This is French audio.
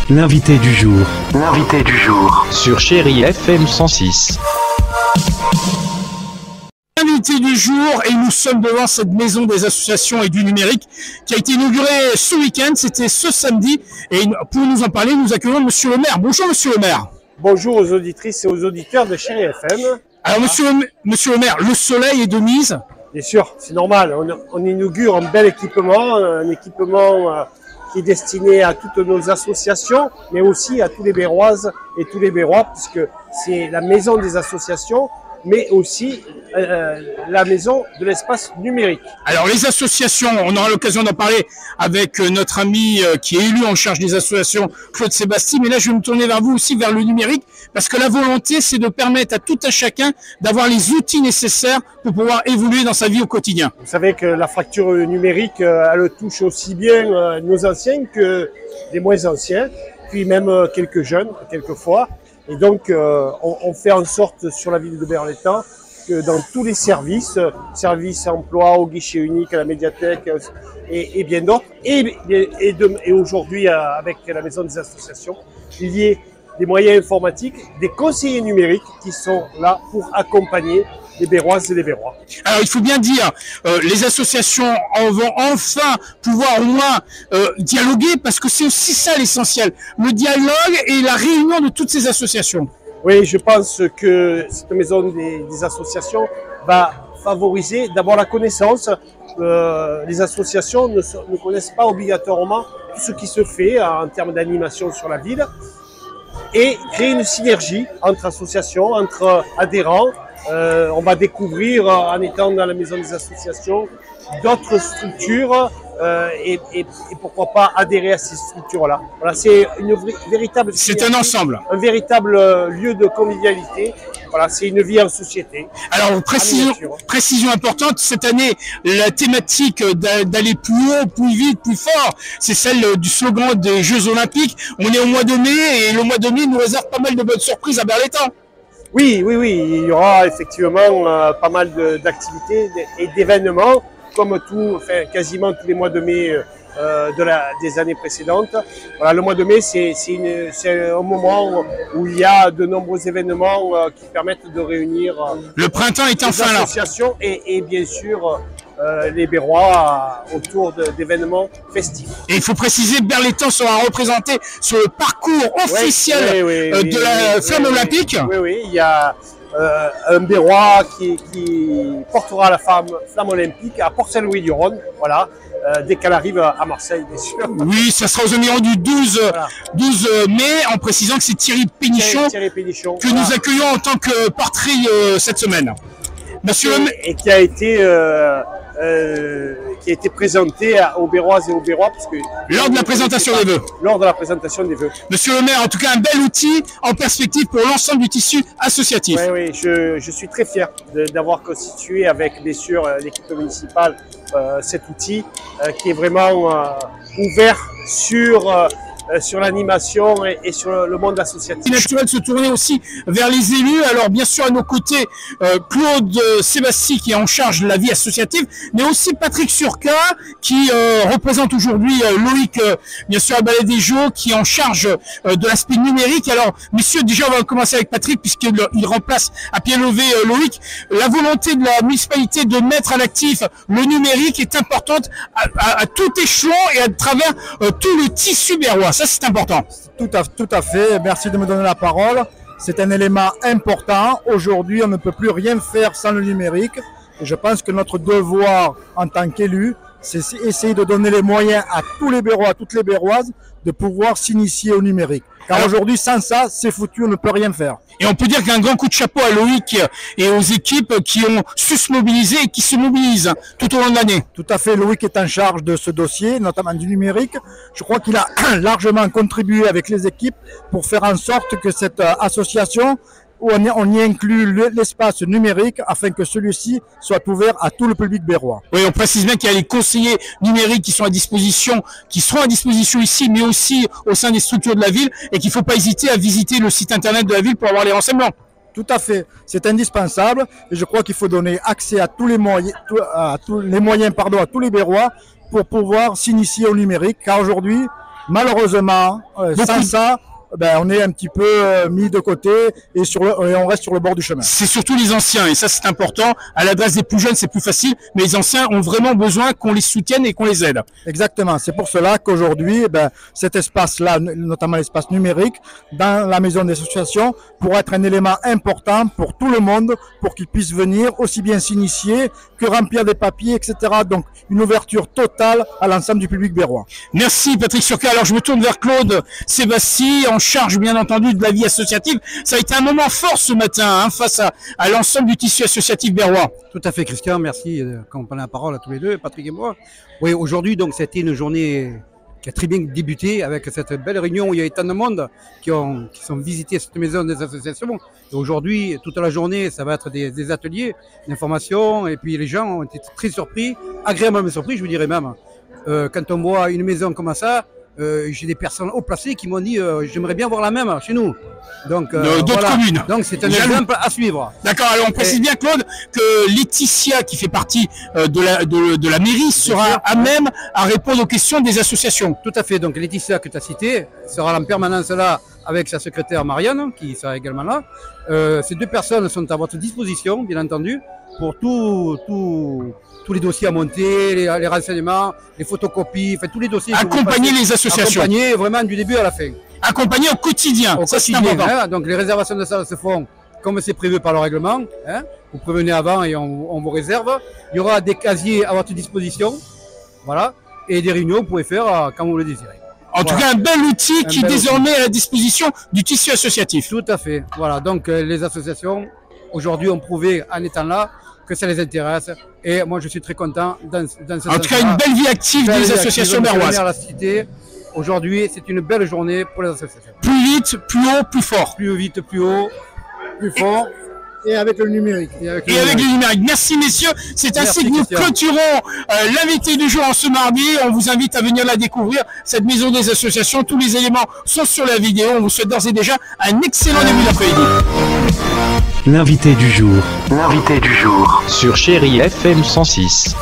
L'invité du jour. L'invité du jour. Sur Chérie FM 106. L'invité du jour, et nous sommes devant cette maison des associations et du numérique qui a été inaugurée ce week-end, c'était ce samedi. Et pour nous en parler, nous accueillons Monsieur le maire. Bonjour Monsieur le maire. Bonjour aux auditrices et aux auditeurs de Chérie FM. Alors Monsieur le maire, le soleil est de mise. Bien sûr, c'est normal. On inaugure un bel équipement, qui est destiné à toutes nos associations, mais aussi à tous les Béroises et tous les Bérois, puisque c'est la maison des associations, mais aussi la maison de l'espace numérique. Alors les associations, on aura l'occasion d'en parler avec notre ami qui est élu en charge des associations, Claude Sébastien, mais là je vais me tourner vers vous aussi, vers le numérique, parce que la volonté c'est de permettre à tout un chacun d'avoir les outils nécessaires pour pouvoir évoluer dans sa vie au quotidien. Vous savez que la fracture numérique, elle touche aussi bien nos anciens que les moins anciens, puis même quelques jeunes, quelquefois. Et donc, on fait en sorte sur la ville de Berlétan que dans tous les services emploi, au guichet unique, à la médiathèque et bien d'autres, et aujourd'hui avec la maison des associations, il y ait des moyens informatiques, des conseillers numériques qui sont là pour accompagner les Béroises et les Bérois. Alors il faut bien dire, les associations vont enfin pouvoir au moins dialoguer, parce que c'est aussi ça l'essentiel, le dialogue et la réunion de toutes ces associations. Oui, je pense que cette maison des associations va favoriser d'abord la connaissance. Les associations ne connaissent pas obligatoirement tout ce qui se fait en termes d'animation sur la ville, et créer une synergie entre associations, entre adhérents. On va découvrir, en étant dans la maison des associations, d'autres structures et pourquoi pas adhérer à ces structures-là. Voilà, c'est une véritable. C'est un ensemble. Un véritable lieu de convivialité. Voilà, c'est une vie en société. Alors, précision importante, cette année, la thématique d'aller plus haut, plus vite, plus fort, c'est celle du slogan des Jeux Olympiques. On est au mois de mai, et le mois de mai nous réserve pas mal de bonnes surprises à Berlétan. Oui, il y aura effectivement pas mal d'activités et d'événements, comme quasiment tous les mois de mai des années précédentes. Voilà, le mois de mai, c'est un moment où il y a de nombreux événements qui permettent de réunir le printemps est enfin là. Associations et bien sûr les Bérois autour d'événements festifs. Et il faut préciser, Berlétan sera représenté sur le parcours officiel de la flamme olympique. Oui, il y a un Bérois qui portera la flamme olympique à Port-Saint-Louis-du-Rhône, voilà, dès qu'elle arrive à Marseille, bien sûr. Oui, ça sera aux environs du 12 mai, en précisant que c'est Thierry Pénichon, que nous accueillons en tant que portrait cette semaine. Monsieur et qui a été présenté aux Béroises et aux Bérois, lors de la présentation des vœux. Lors de la présentation des vœux. Monsieur le maire, en tout cas un bel outil en perspective pour l'ensemble du tissu associatif. Oui, je suis très fier d'avoir constitué avec bien sûr l'équipe municipale cet outil qui est vraiment ouvert sur l'animation et sur le monde associatif. Il est naturel de se tourner aussi vers les élus. Alors bien sûr à nos côtés, Claude Sébastien qui est en charge de la vie associative, mais aussi Patrick Surka qui représente aujourd'hui Loïc, bien sûr à Balai des Jeux, qui est en charge de l'aspect numérique. Alors messieurs, déjà on va commencer avec Patrick puisqu'il remplace à pied levé Loïc. La volonté de la municipalité de mettre à l'actif le numérique est importante à tout échelon et à travers tout le tissu bérois. Ça, c'est important. Tout à fait. Merci de me donner la parole. C'est un élément important. Aujourd'hui, on ne peut plus rien faire sans le numérique. Et je pense que notre devoir en tant qu'élu, c'est essayer de donner les moyens à tous les Bérois, à toutes les Béroises, de pouvoir s'initier au numérique. Car aujourd'hui, sans ça, c'est foutu, on ne peut rien faire. Et on peut dire qu'un grand coup de chapeau à Loïc et aux équipes qui ont su se mobiliser et qui se mobilisent tout au long de l'année. Tout à fait, Loïc est en charge de ce dossier, notamment du numérique. Je crois qu'il a largement contribué avec les équipes pour faire en sorte que cette association, où on y inclut l'espace numérique afin que celui-ci soit ouvert à tout le public bérois. Oui, on précise bien qu'il y a les conseillers numériques qui seront à disposition ici, mais aussi au sein des structures de la ville, et qu'il ne faut pas hésiter à visiter le site internet de la ville pour avoir les renseignements. Tout à fait, c'est indispensable et je crois qu'il faut donner accès à tous les moyens, à tous les Bérois pour pouvoir s'initier au numérique, car aujourd'hui, Malheureusement, sans ça, ben, on est un petit peu mis de côté et, et on reste sur le bord du chemin. C'est surtout les anciens, et ça c'est important. À l'adresse des plus jeunes, c'est plus facile, mais les anciens ont vraiment besoin qu'on les soutienne et qu'on les aide. Exactement, c'est pour cela qu'aujourd'hui, ben, cet espace-là, notamment l'espace numérique, dans la maison des associations, pourra être un élément important pour tout le monde, pour qu'ils puissent venir aussi bien s'initier que remplir des papiers, etc. Donc une ouverture totale à l'ensemble du public berrois. Merci Patrick Surca. Alors je me tourne vers Claude Sébastien, en charge bien entendu de la vie associative. Ça a été un moment fort ce matin face à l'ensemble du tissu associatif berrois. Tout à fait Christian, merci qu'on prenne la parole à tous les deux, Patrick et moi. Oui, aujourd'hui donc c'était une journée qui a très bien débuté avec cette belle réunion où il y a tant de monde qui sont visités cette maison des associations. Et aujourd'hui, toute la journée, ça va être des ateliers d'information et puis les gens ont été très surpris, agréablement surpris, je vous dirais même. Quand on voit une maison comme ça, j'ai des personnes haut placées qui m'ont dit j'aimerais bien voir la même chez nous. Donc d'autres voilà. communes. Donc c'est un exemple à suivre. D'accord, alors on précise bien Claude que Laetitia qui fait partie de la mairie sera à même à répondre aux questions des associations. Tout à fait, donc Laetitia que tu as citée sera en permanence là avec sa secrétaire Marianne qui sera également là. Ces deux personnes sont à votre disposition bien entendu pour tous les dossiers à monter, les renseignements, les photocopies, enfin tous les dossiers. Accompagner les associations. Accompagner vraiment du début à la fin. Accompagner au quotidien. Au quotidien, hein, donc les réservations de salles se font comme c'est prévu par le règlement. Hein, vous prévenez avant et on vous réserve. Il y aura des casiers à votre disposition. Voilà. Et des réunions, vous pouvez faire quand vous le désirez. En tout cas, un bel outil qui est désormais à la disposition du tissu associatif. Tout à fait. Voilà. Donc les associations, aujourd'hui, ont prouvé en étant là que ça les intéresse. Et moi, je suis très content dans ce En tout cas, une belle vie active des associations berroises. La cité. Aujourd'hui, c'est une belle journée pour les associations. Plus vite, plus haut, plus fort. Plus vite, plus haut, plus fort. Et avec le numérique. Et avec le numérique. Merci messieurs. C'est ainsi que nous clôturons l'invité du jour en ce mardi. On vous invite à venir la découvrir, cette maison des associations. Tous les éléments sont sur la vidéo. On vous souhaite d'ores et déjà un excellent début d'après-midi. L'invité du jour. L'invité du jour. Sur Chérie FM 106.